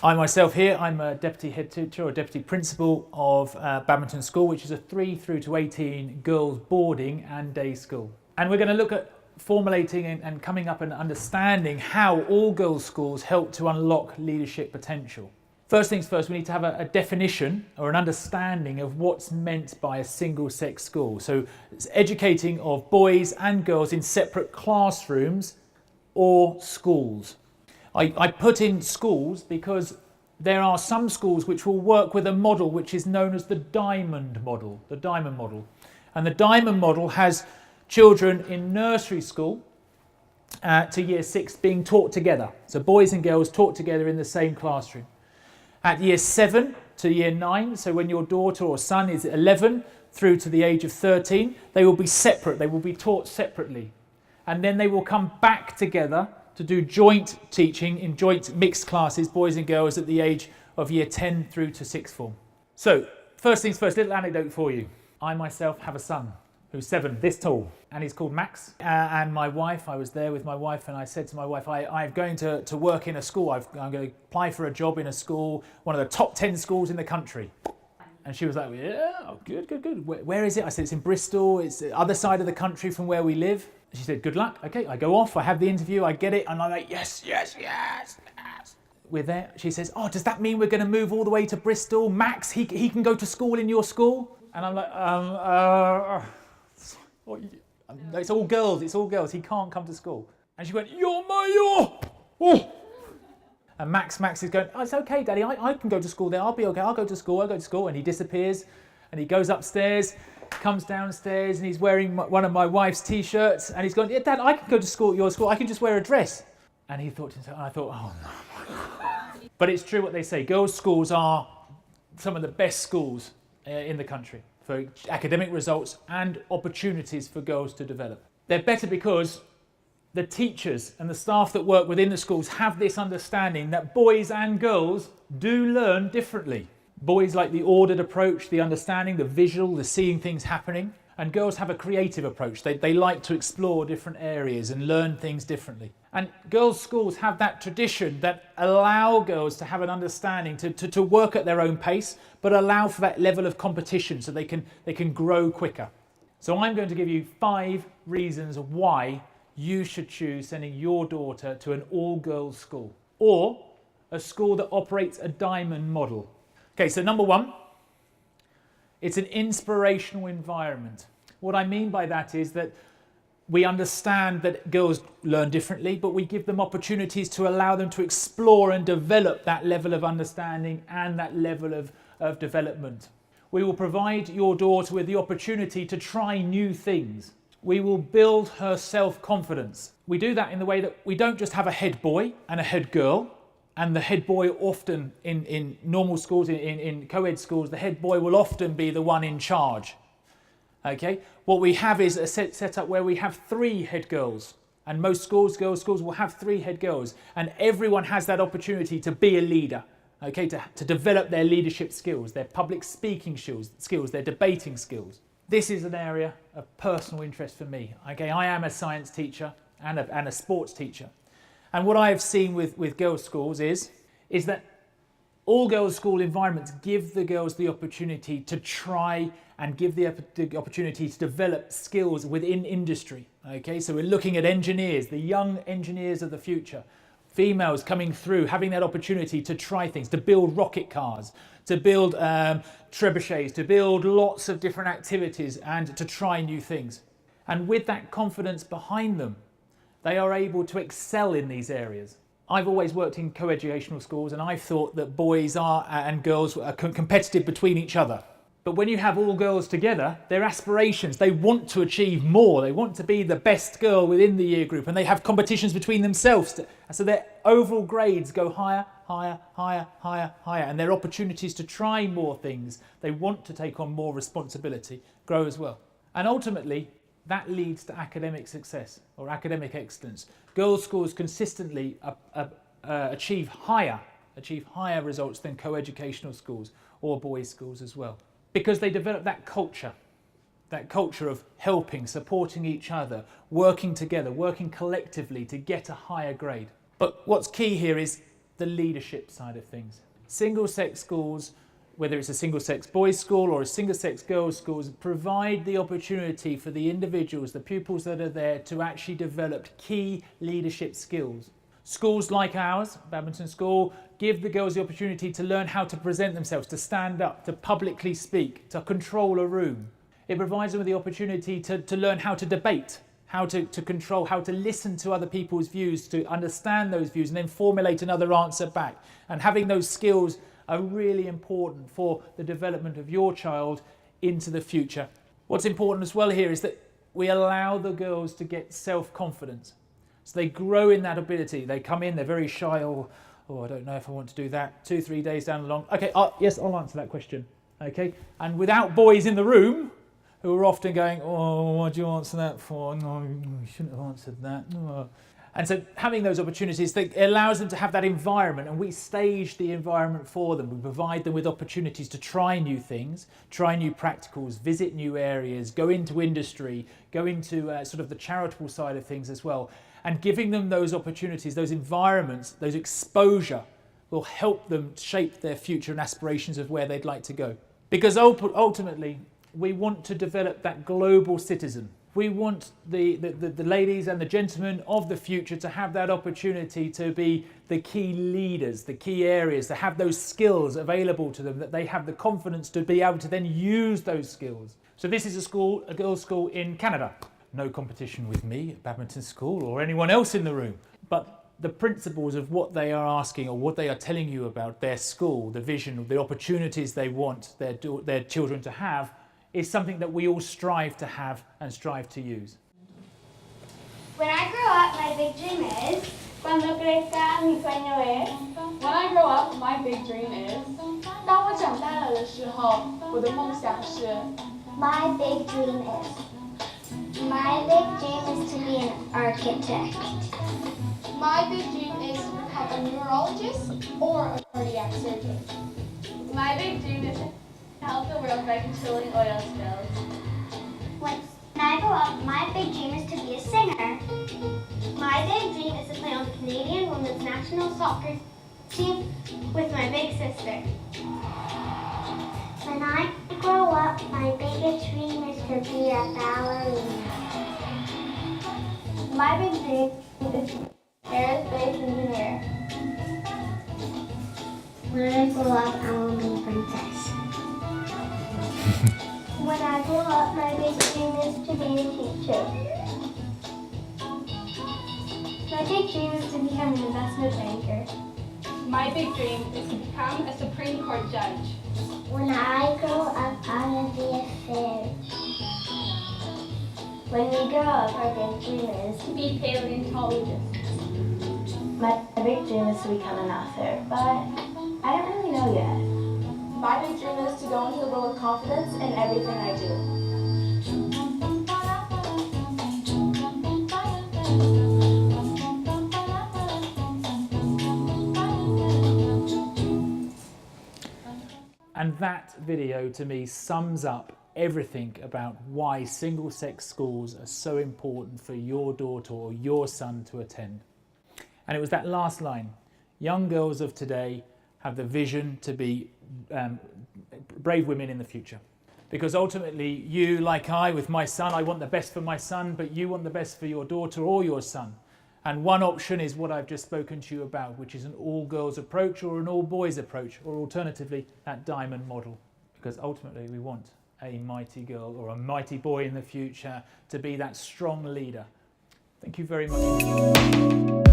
I myself here, I'm a deputy head teacher or deputy principal of Badminton School, which is a 3 through to 18 girls boarding and day school. And we're going to look at formulating and coming up and understanding how all girls schools help to unlock leadership potential. First things first, we need to have a definition or an understanding of what's meant by a single-sex school. So it's educating of boys and girls in separate classrooms or schools. I put in schools because there are some schools which will work with a model which is known as the diamond model. The diamond model. And the diamond model has children in nursery school to year 6 being taught together. So boys and girls taught together in the same classroom. At year 7 to year 9, so when your daughter or son is 11 through to the age of 13, they will be separate. They will be taught separately. And then they will come back together to do joint teaching in joint mixed classes, boys and girls, at the age of year 10 through to 6th form. So, first things first, little anecdote for you. I myself have a son who's 7, this tall, and he's called Max. And my wife, I was there with my wife, and I said to my wife, I'm going to work in a school. I'm going to apply for a job in a school, one of the top 10 schools in the country. And she was like, yeah, oh, good. Where is it? I said, it's in Bristol. It's the other side of the country from where we live. She said, good luck. Okay, I go off, I have the interview, I get it, and I'm like, yes. We're there. She says, oh, does that mean we're going to move all the way to Bristol? Max, he can go to school in your school? And I'm like, it's all girls, he can't come to school. And she went, you're my. And Max is going, oh, it's okay, Daddy, I can go to school there, I'll be okay, I'll go to school. And he disappears, and he goes upstairs, comes downstairs, and he's wearing one of my wife's t-shirts, and he's going, yeah, Dad, I can go to school at your school, I can just wear a dress. And he thought to himself, and I thought, oh no. But it's true what they say, girls' schools are some of the best schools in the country for academic results and opportunities for girls to develop. They're better because the teachers and the staff that work within the schools have this understanding that boys and girls do learn differently. Boys like the ordered approach, the understanding, the visual, the seeing things happening. And girls have a creative approach. They like to explore different areas and learn things differently. And girls' schools have that tradition that allow girls to have an understanding, to work at their own pace, but allow for that level of competition so they can grow quicker. So I'm going to give you 5 reasons why you should choose sending your daughter to an all-girls school or a school that operates a diamond model. Okay, so number 1, it's an inspirational environment. What I mean by that is that we understand that girls learn differently, but we give them opportunities to allow them to explore and develop that level of understanding and that level of development. We will provide your daughter with the opportunity to try new things. We will build her self-confidence. We do that in the way that we don't just have a head boy and a head girl. And the head boy often, in normal schools, in co-ed schools, the head boy will often be the one in charge. Okay? What we have is a set up where we have 3 head girls. And most girls' schools will have 3 head girls. And everyone has that opportunity to be a leader. Okay? To develop their leadership skills, their public speaking skills, their debating skills. This is an area of personal interest for me. Okay? I am a science teacher and a sports teacher. And what I have seen with girls' schools is that all girls' school environments give the girls the opportunity to try and give the opportunity to develop skills within industry. Okay, so we're looking at engineers, the young engineers of the future, females coming through, having that opportunity to try things, to build rocket cars, to build trebuchets, to build lots of different activities and to try new things. And with that confidence behind them, they are able to excel in these areas. I've always worked in co-educational schools and I've thought that boys and girls are competitive between each other. But when you have all girls together, their aspirations, they want to achieve more. They want to be the best girl within the year group and they have competitions between themselves. So their overall grades go higher, and their opportunities to try more things, they want to take on more responsibility, grow as well. And ultimately, that leads to academic success or academic excellence. Girls' schools consistently achieve higher results than co-educational schools or boys' schools as well. Because they develop that culture of helping, supporting each other, working together, working collectively to get a higher grade. But what's key here is the leadership side of things. Single-sex schools, whether it's a single-sex boys' school or a single-sex girls' schools, provide the opportunity for the individuals, the pupils that are there, to actually develop key leadership skills. Schools like ours, Badminton School, give the girls the opportunity to learn how to present themselves, to stand up, to publicly speak, to control a room. It provides them with the opportunity to learn how to debate, how to control, how to listen to other people's views, to understand those views and then formulate another answer back. And having those skills are really important for the development of your child into the future. What's important as well here is that we allow the girls to get self-confidence. So they grow in that ability. They come in, they're very shy, oh, I don't know if I want to do that. 2-3 days down the line, okay, yes, I'll answer that question. Okay, and without boys in the room who are often going, oh, what do you answer that for? No, you shouldn't have answered that. No. And so having those opportunities, it allows them to have that environment, and we stage the environment for them. We provide them with opportunities to try new things, try new practicals, visit new areas, go into industry, go into sort of the charitable side of things as well. And giving them those opportunities, those environments, those exposure will help them shape their future and aspirations of where they'd like to go. Because ultimately, we want to develop that global citizen. We want the ladies and the gentlemen of the future to have that opportunity to be the key leaders, the key areas, to have those skills available to them, that they have the confidence to be able to then use those skills. So this is a girls' school in Canada. No competition with me at Badminton School or anyone else in the room. But the principles of what they are asking or what they are telling you about their school, the vision, the opportunities they want their children to have, is something that we all strive to have and strive to use. When I grow up, my big dream is... Cuando crezca, mi sueño es... When I grow up, my big dream is...当我长大了的时候，我的梦想是... My big dream is... My big dream is to be an architect. My big dream is to become a neurologist or a cardiac surgeon. My big dream is to help the world by controlling oil spills. When I grow up, my big dream is to be a singer. My big dream is to play on the Canadian women's national soccer team with my big sister. When I grow up, my biggest dream is to be a ballerina. My big dream is to be an aerospace engineer. When I grow up, I will be a princess. When I grow up, my big dream is to be a teacher. My big dream is to become an investment banker. My big dream is to become a Supreme Court judge. When I grow up, I will be a fairy. When we grow up, our big dream is To be paleontologist. my big dream is to become an author, but I don't really know yet. My big dream is to go into the world with confidence in everything I do. And that video to me sums up everything about why single-sex schools are so important for your daughter or your son to attend. And it was that last line, young girls of today have the vision to be brave women in the future. Because ultimately you, like I, with my son, I want the best for my son, but you want the best for your daughter or your son. And one option is what I've just spoken to you about, which is an all-girls approach or an all-boys approach, or alternatively, that diamond model. Because ultimately we want a mighty girl or a mighty boy in the future to be that strong leader. Thank you very much.